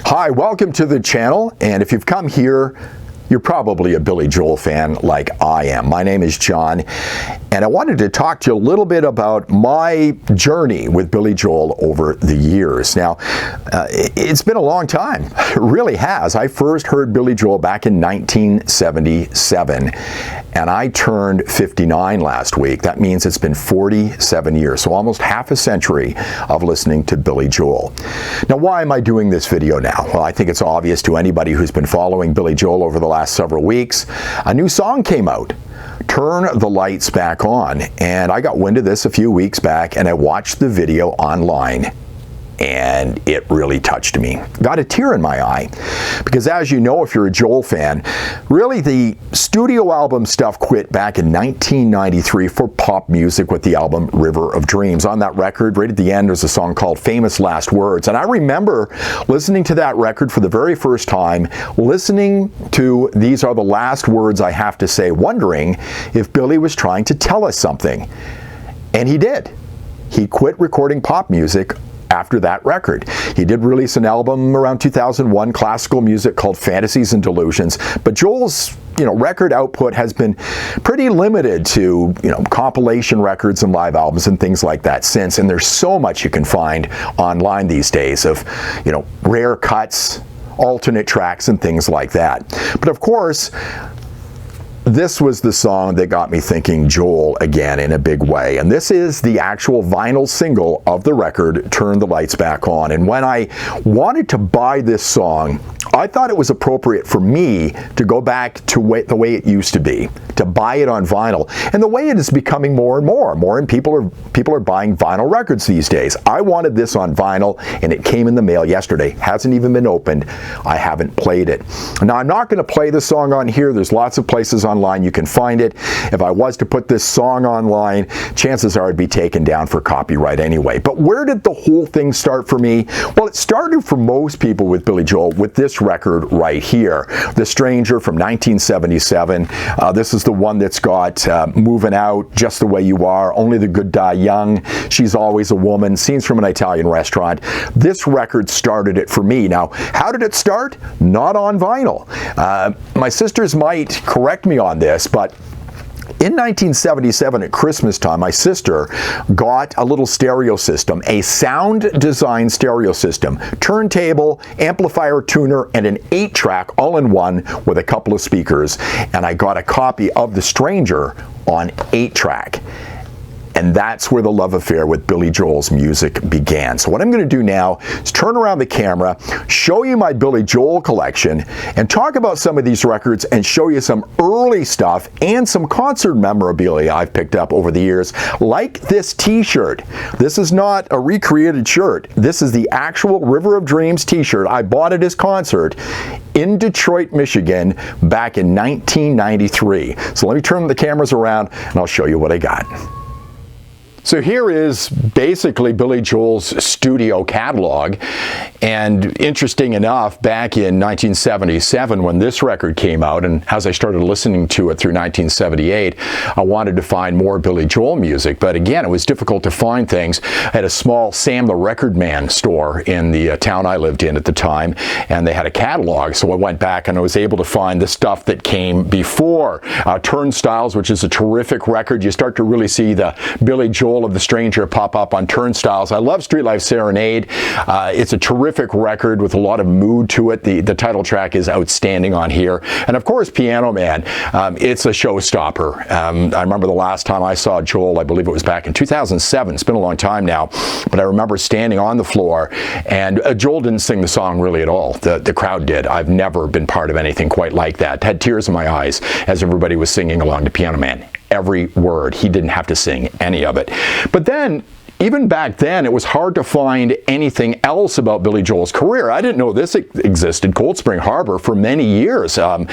Hi, welcome to the channel, and if you've come here, you're probably a Billy Joel fan like I am. My name is John, and I wanted to talk to you a little bit about my journey with Billy Joel over the years. Now, it's been a long time. It really has. I first heard Billy Joel back in 1977, and I turned 59 last week. That means it's been 47 years, so almost half a century of listening to Billy Joel. Now, why am I doing this video now? Well, I think it's obvious to anybody who's been following Billy Joel over the last several weeks. A new song came out, Turn the Lights Back On, and I got wind of this a few weeks back, and I watched the video online, and it really touched me. Got a tear in my eye, because as you know, if you're a Joel fan, really the studio album stuff quit back in 1993 for pop music with the album River of Dreams. On that record, right at the end, there's a song called Famous Last Words, and I remember listening to that record for the very first time, listening to These Are the Last Words I Have to Say, wondering if Billy was trying to tell us something. And he did. He quit recording pop music after that record. He did release an album around 2001, classical music called Fantasies and Delusions, but Joel's record output has been pretty limited to compilation records and live albums and things like that since, and there's so much you can find online these days of rare cuts, alternate tracks, and things like that. But of course, this was the song that got me thinking Joel again in a big way. And this is the actual vinyl single of the record, Turn the Lights Back On. And when I wanted to buy this song, I thought it was appropriate for me to go back to the way it used to be, to buy it on vinyl. And the way it is becoming more and more and people are buying vinyl records these days. I wanted this on vinyl, and it came in the mail yesterday. Hasn't even been opened. I haven't played it. Now, I'm not going to play the song on here. There's lots of places online you can find it. If I was to put this song online, chances are it'd be taken down for copyright anyway. But where did the whole thing start for me? Well, it started for most people with Billy Joel with this record right here, The Stranger from 1977. This is the one that's got Moving Out, Just the Way You Are, Only the Good Die Young, She's Always a Woman, Scenes from an Italian Restaurant. This record started it for me. Now, how did it start? Not on vinyl. My sisters might correct me on this, but in 1977 at Christmas time, my sister got a little stereo system, a sound design stereo system, turntable, amplifier tuner, and an 8-track all in one with a couple of speakers. And I got a copy of The Stranger on 8-track. And that's where the love affair with Billy Joel's music began. So what I'm going to do now is turn around the camera, show you my Billy Joel collection, and talk about some of these records and show you some early stuff and some concert memorabilia I've picked up over the years, like this t-shirt. This is not a recreated shirt. This is the actual River of Dreams t-shirt. I bought at his concert in Detroit, Michigan back in 1993. So let me turn the cameras around and I'll show you what I got. So here is basically Billy Joel's studio catalog, and interesting enough, back in 1977 when this record came out, and as I started listening to it through 1978, I wanted to find more Billy Joel music, but again, it was difficult to find things. I had a small Sam the Record Man store in the town I lived in at the time, and they had a catalog, so I went back and I was able to find the stuff that came before. Turnstiles, which is a terrific record. You start to really see the Billy Joel of The Stranger pop up on Turnstiles. I love Street Life Serenade. It's a terrific record with a lot of mood to it. The title track is outstanding on here. And of course, Piano Man. It's a showstopper. I remember the last time I saw Joel, I believe it was back in 2007. It's been a long time now, but I remember standing on the floor, and Joel didn't sing the song really at all. The crowd did. I've never been part of anything quite like that. Had tears in my eyes as everybody was singing along to Piano Man. Every word. He didn't have to sing any of it. But then even back then, it was hard to find anything else about Billy Joel's career. I didn't know this existed, Cold Spring Harbor, for many years. And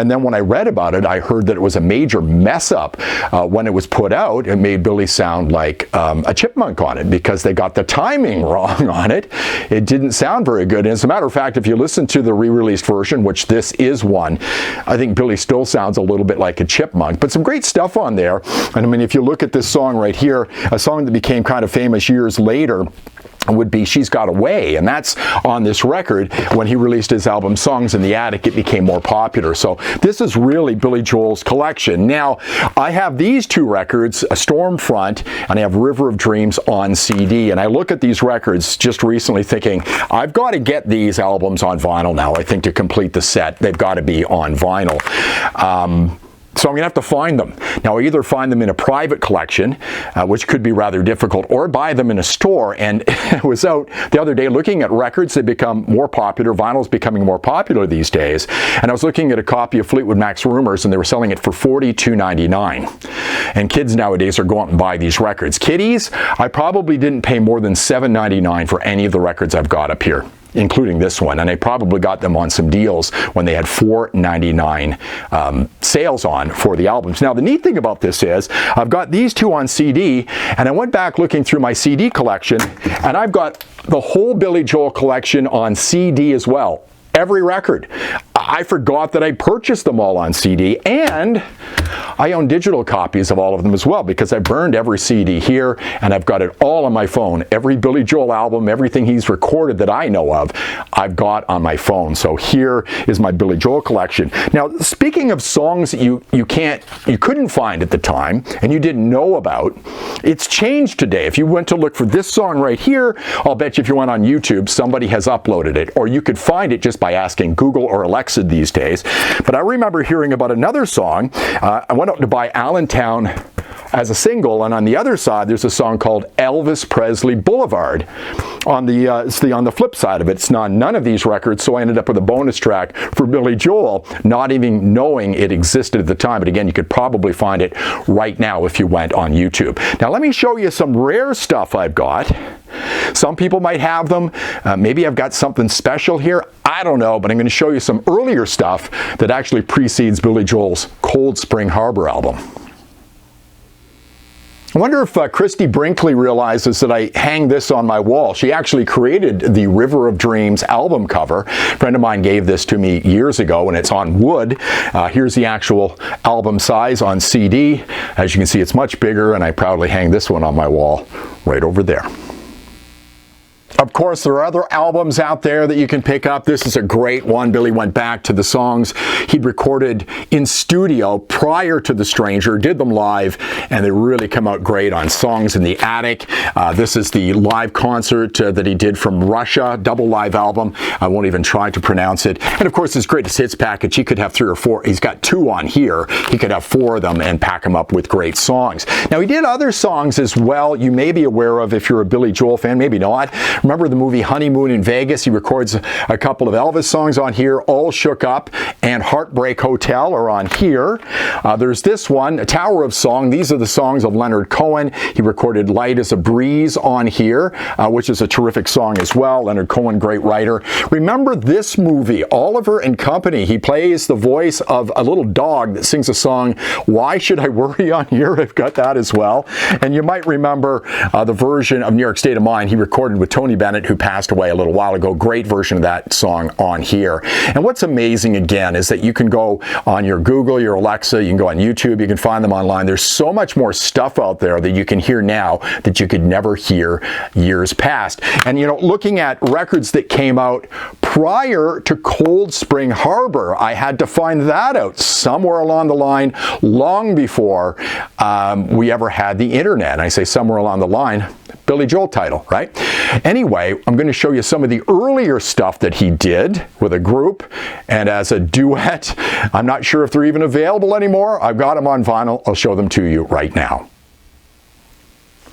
then when I read about it, I heard that it was a major mess up when it was put out. It made Billy sound like a chipmunk on it because they got the timing wrong on it. It didn't sound very good. And as a matter of fact, if you listen to the re-released version, which this is one, I think Billy still sounds a little bit like a chipmunk, but some great stuff on there. And I mean, if you look at this song right here, a song that became kind of famous years later, would be She's Got Away, and that's on this record. When he released his album Songs in the Attic, it became more popular. So this is really Billy Joel's collection. Now, I have these two records, A Stormfront, and I have River of Dreams on CD, and I look at these records just recently thinking, I've got to get these albums on vinyl now. I think to complete the set, they've got to be on vinyl. So I'm going to have to find them. Now, I either find them in a private collection, which could be rather difficult, or buy them in a store. And I was out the other day looking at records. They become more popular. Vinyl's becoming more popular these days. And I was looking at a copy of Fleetwood Mac's Rumors, and they were selling it for $42.99. And kids nowadays are going out and buy these records. Kiddies, I probably didn't pay more than $7.99 for any of the records I've got up here, including this one, and I probably got them on some deals when they had $4.99 sales on for the albums. Now, the neat thing about this is I've got these two on CD, and I went back looking through my CD collection, and I've got the whole Billy Joel collection on CD as well. Every record. I forgot that I purchased them all on CD, and I own digital copies of all of them as well, because I burned every CD here, and I've got it all on my phone. Every Billy Joel album, everything he's recorded that I know of, I've got on my phone. So here is my Billy Joel collection. Now, speaking of songs that you couldn't find at the time and you didn't know about, it's changed today. If you went to look for this song right here, I'll bet you if you went on YouTube, somebody has uploaded it, or you could find it just by asking Google or Alexa these days. But I remember hearing about another song. I went out to buy Allentown as a single, and on the other side there's a song called Elvis Presley Boulevard. On the flip side of it, it's not none of these records, so I ended up with a bonus track for Billy Joel, not even knowing it existed at the time. But again, you could probably find it right now if you went on YouTube. Now let me show you some rare stuff I've got. Some people might have them. Maybe I've got something special here. I don't know, but I'm going to show you some earlier stuff that actually precedes Billy Joel's Cold Spring Harbor album. I wonder if Christy Brinkley realizes that I hang this on my wall. She actually created the River of Dreams album cover. A friend of mine gave this to me years ago, and it's on wood. Here's the actual album size on CD. As you can see, it's much bigger, and I proudly hang this one on my wall right over there. Of course, there are other albums out there that you can pick up. This is a great one. Billy went back to the songs he'd recorded in studio prior to The Stranger, did them live, and they really come out great on Songs in the Attic. This is the live concert that he did from Russia, double live album. I won't even try to pronounce it. And of course, his greatest hits package, he could have 3 or 4. He's got 2 on here. He could have 4 of them and pack them up with great songs. Now, he did other songs as well you may be aware of if you're a Billy Joel fan, maybe not. Remember the movie Honeymoon in Vegas? He records a couple of Elvis songs on here. All Shook Up and Heartbreak Hotel are on here. There's this one, Tower of Song. These are the songs of Leonard Cohen. He recorded Light as a Breeze on here, which is a terrific song as well. Leonard Cohen, great writer. Remember this movie, Oliver and Company. He plays the voice of a little dog that sings a song, Why Should I Worry, on here. I've got that as well. And you might remember the version of New York State of Mind he recorded with Tony Bennett, who passed away a little while ago. Great version of that song on here. And what's amazing, again, is that you can go on your Google, your Alexa, you can go on YouTube, you can find them online. There's so much more stuff out there that you can hear now that you could never hear years past. And, you know, looking at records that came out prior to Cold Spring Harbor, I had to find that out somewhere along the line, long before we ever had the internet. And I say somewhere along the line, Billy Joel title, right? Anyway, I'm going to show you some of the earlier stuff that he did with a group and as a duet. I'm not sure if they're even available anymore. I've got them on vinyl. I'll show them to you right now.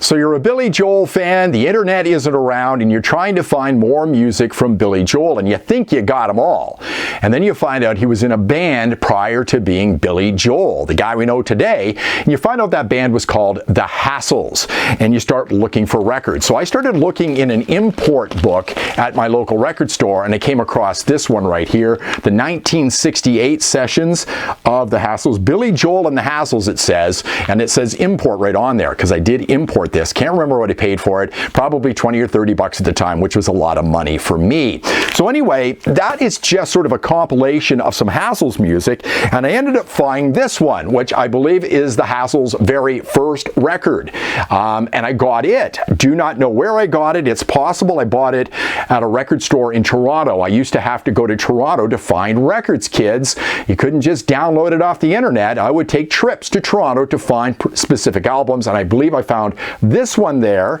So you're a Billy Joel fan, the internet isn't around, and you're trying to find more music from Billy Joel, and you think you got them all. And then you find out he was in a band prior to being Billy Joel, the guy we know today, and you find out that band was called The Hassles, and you start looking for records. So I started looking in an import book at my local record store, and I came across this one right here, the 1968 sessions of The Hassles. Billy Joel and The Hassles, it says, and it says import right on there, because I did import import this. Can't remember what I paid for it. Probably 20 or 30 bucks at the time, which was a lot of money for me. So anyway, that is just sort of a compilation of some Hassel's music, and I ended up finding this one, which I believe is the Hassel's very first record. And I got it. Do not know where I got it. It's possible I bought it at a record store in Toronto. I used to have to go to Toronto to find records, kids. You couldn't just download it off the internet. I would take trips to Toronto to find specific albums, and I believe I found this one there,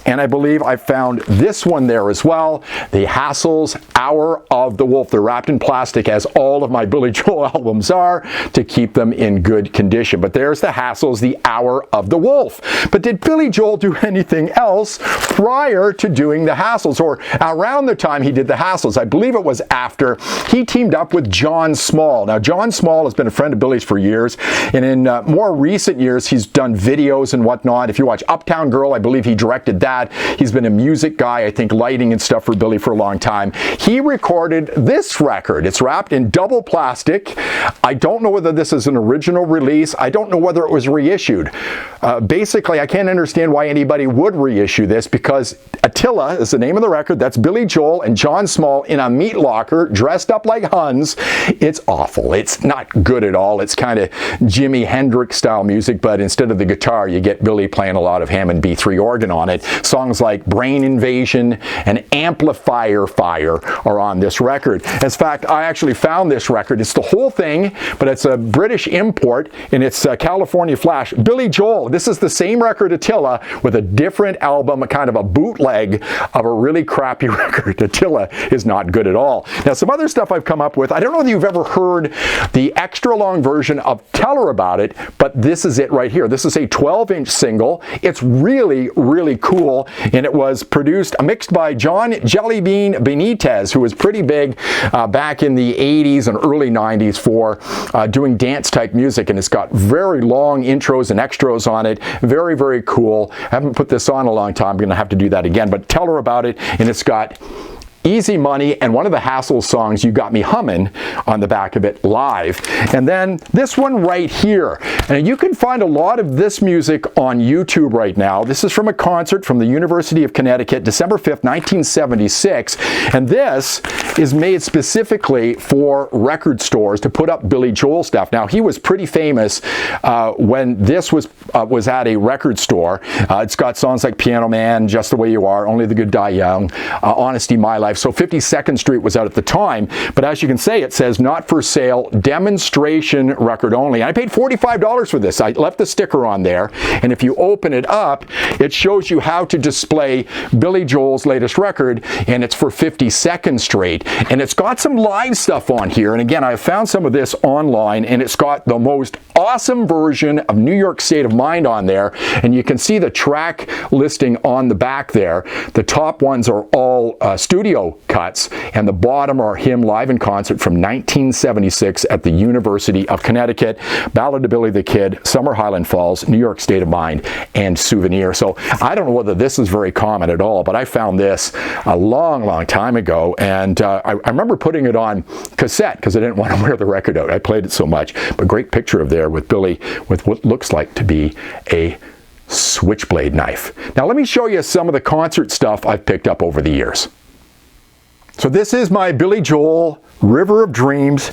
and I believe I found this one there as well, the Hassel's Hour of the Wolf. They're wrapped in plastic, as all of my Billy Joel albums are, to keep them in good condition. But there's the Hassel's, the Hour of the Wolf. But did Billy Joel do anything else prior to doing the Hassel's, or around the time he did the Hassel's? I believe it was after he teamed up with John Small. Now, John Small has been a friend of Billy's for years, and in more recent years, he's done videos and whatnot. If you watch Uptown Girl, I believe he directed that. He's been a music guy, I think lighting and stuff for Billy for a long time. He recorded this record. It's wrapped in double plastic. I don't know whether this is an original release. I don't know whether it was reissued. Basically, I can't understand why anybody would reissue this, because Attila is the name of the record. That's Billy Joel and John Small in a meat locker, dressed up like Huns. It's awful. It's not good at all. It's kind of Jimi Hendrix style music, but instead of the guitar, you get Billy playing a lot of Hammond B3 organ on it. Songs like Brain Invasion and Amplifier Fire are on this record. In fact, I actually found this record. It's the whole thing, but it's a British import, and it's California Flash. Billy Joel. This is the same record, Attila, with a different album, a kind of a bootleg of a really crappy record. Attila is not good at all. Now, some other stuff I've come up with. I don't know if you've ever heard the extra long version of Tell Her About It, but this is it right here. This is a 12-inch single. It's really, really cool, and it was produced, mixed by John Jellybean Benitez, who was pretty big back in the 80s and early 90s for doing dance-type music, and it's got very long intros and extras on it. Very, very cool. I haven't put this on a long time. I'm going to have to do that again, but Tell Her About It, and it's got Easy Money and one of the Hassel songs, You Got Me Hummin', on the back of it live. And then this one right here. And you can find a lot of this music on YouTube right now. This is from a concert from the University of Connecticut, December 5th, 1976. And this is made specifically for record stores to put up Billy Joel stuff. Now, he was pretty famous when this was at a record store. It's got songs like Piano Man, Just the Way You Are, Only the Good Die Young, Honesty, My Life. So 52nd Street was out at the time, but as you can see, it says not for sale, demonstration record only. And I paid $45 for this. I left the sticker on there, and if you open it up, it shows you how to display Billy Joel's latest record, and it's for 52nd Street. And it's got some live stuff on here, and again, I found some of this online, and it's got the most awesome version of New York State of Mind on there, and you can see the track listing on the back there. The top ones are all studio cuts, and the bottom are him live in concert from 1976 at the University of Connecticut, Ballad of Billy the Kid, Summer Highland Falls, New York State of Mind, and Souvenir. So I don't know whether this is very common at all, but I found this a long, long time ago, and I remember putting it on cassette because I didn't want to wear the record out. I played it so much. But great picture of there with Billy with what looks like to be a switchblade knife. Now let me show you some of the concert stuff I've picked up over the years. So this is my Billy Joel River of Dreams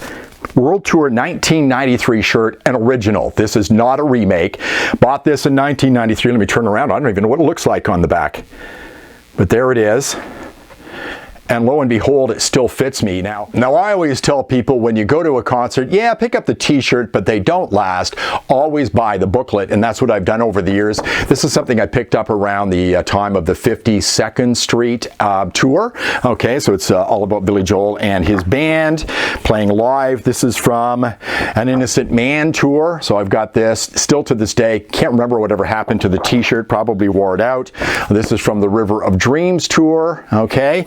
World Tour 1993 shirt, an original. This is not a remake. Bought this in 1993. Let me turn around. I don't even know what it looks like on the back. But there it is. And lo and behold, it still fits me now. Now, I always tell people when you go to a concert, yeah, pick up the t-shirt, but they don't last. Always buy the booklet, and that's what I've done over the years. This is something I picked up around the time of the 52nd Street tour. Okay, so it's all about Billy Joel and his band playing live. This is from an Innocent Man tour, so I've got this still to this day. Can't remember whatever happened to the t-shirt, probably wore it out. This is from the River of Dreams tour, okay.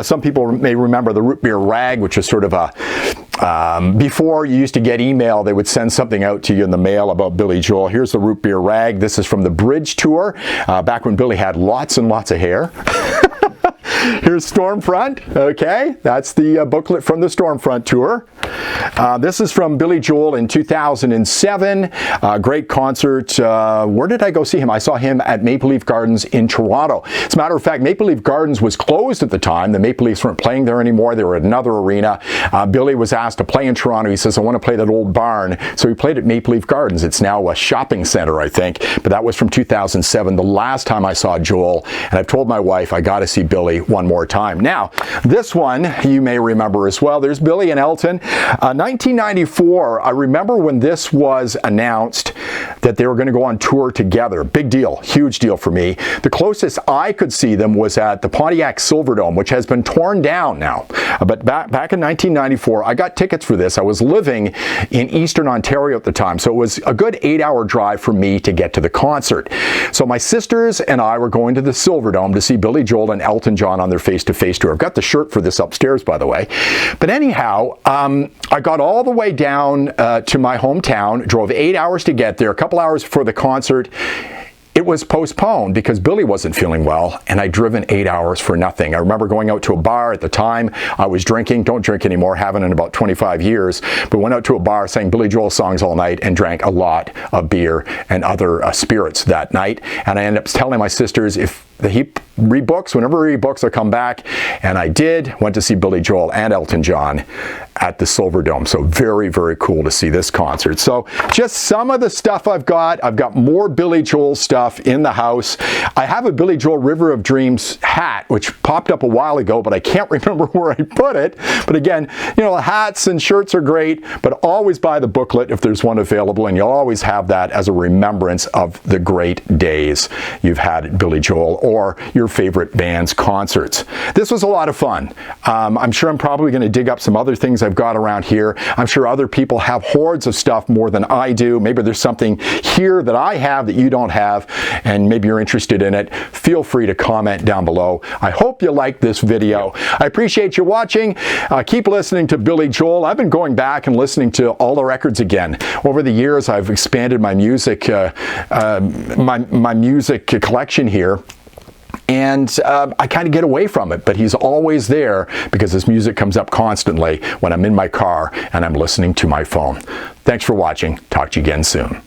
Some people may remember the Root Beer Rag, which was sort of a, before you used to get email, they would send something out to you in the mail about Billy Joel. Here's the Root Beer Rag. This is from the Bridge tour, back when Billy had lots and lots of hair. Here's Stormfront. Okay, that's the booklet from the Stormfront tour. This is from Billy Joel in 2007. Great concert. Where did I go see him? I saw him at Maple Leaf Gardens in Toronto. As a matter of fact, Maple Leaf Gardens was closed at the time. The Maple Leafs weren't playing there anymore. They were at another arena. Billy was asked to play in Toronto. He says, I want to play that old barn. So he played at Maple Leaf Gardens. It's now a shopping center, I think. But that was from 2007, the last time I saw Joel. And I've told my wife, I got to see Billy one more time. Now, this one you may remember as well. There's Billy and Elton. 1994, I remember when this was announced that they were going to go on tour together. Big deal, huge deal for me. The closest I could see them was at the Pontiac Silverdome, which has been torn down now. But back in 1994, I got tickets for this. I was living in Eastern Ontario at the time, so it was a good 8-hour drive for me to get to the concert. So my sisters and I were going to the Silverdome to see Billy Joel and Elton John on their face-to-face tour. I've got the shirt for this upstairs, by the way. But anyhow, I got all the way down to my hometown, drove 8 hours to get there, a couple hours before the concert. It was postponed because Billy wasn't feeling well, and I'd driven 8 hours for nothing. I remember going out to a bar at the time. I was drinking, don't drink anymore, haven't in about 25 years, but went out to a bar, sang Billy Joel songs all night, and drank a lot of beer and other spirits that night. And I ended up telling my sisters, if he rebooks, whenever he rebooks, I'll come back. And I did, went to see Billy Joel and Elton John at the Silverdome. So very, very cool to see this concert. So just some of the stuff I've got. I've got more Billy Joel stuff in the house. I have a Billy Joel River of Dreams hat, which popped up a while ago, but I can't remember where I put it. But again, you know, hats and shirts are great, but always buy the booklet if there's one available, and you'll always have that as a remembrance of the great days you've had at Billy Joel or your favorite band's concerts. This was a lot of fun. I'm sure I'm probably going to dig up some other things I've got around here. I'm sure other people have hordes of stuff more than I do. Maybe there's something here that I have that you don't have, and maybe you're interested in it. Feel free to comment down below. I hope you liked this video. I appreciate you watching. Keep listening to Billy Joel. I've been going back and listening to all the records again. Over the years, I've expanded my music, my music collection here. And I kind of get away from it, but he's always there because his music comes up constantly when I'm in my car and I'm listening to my phone. Thanks for watching. Talk to you again soon.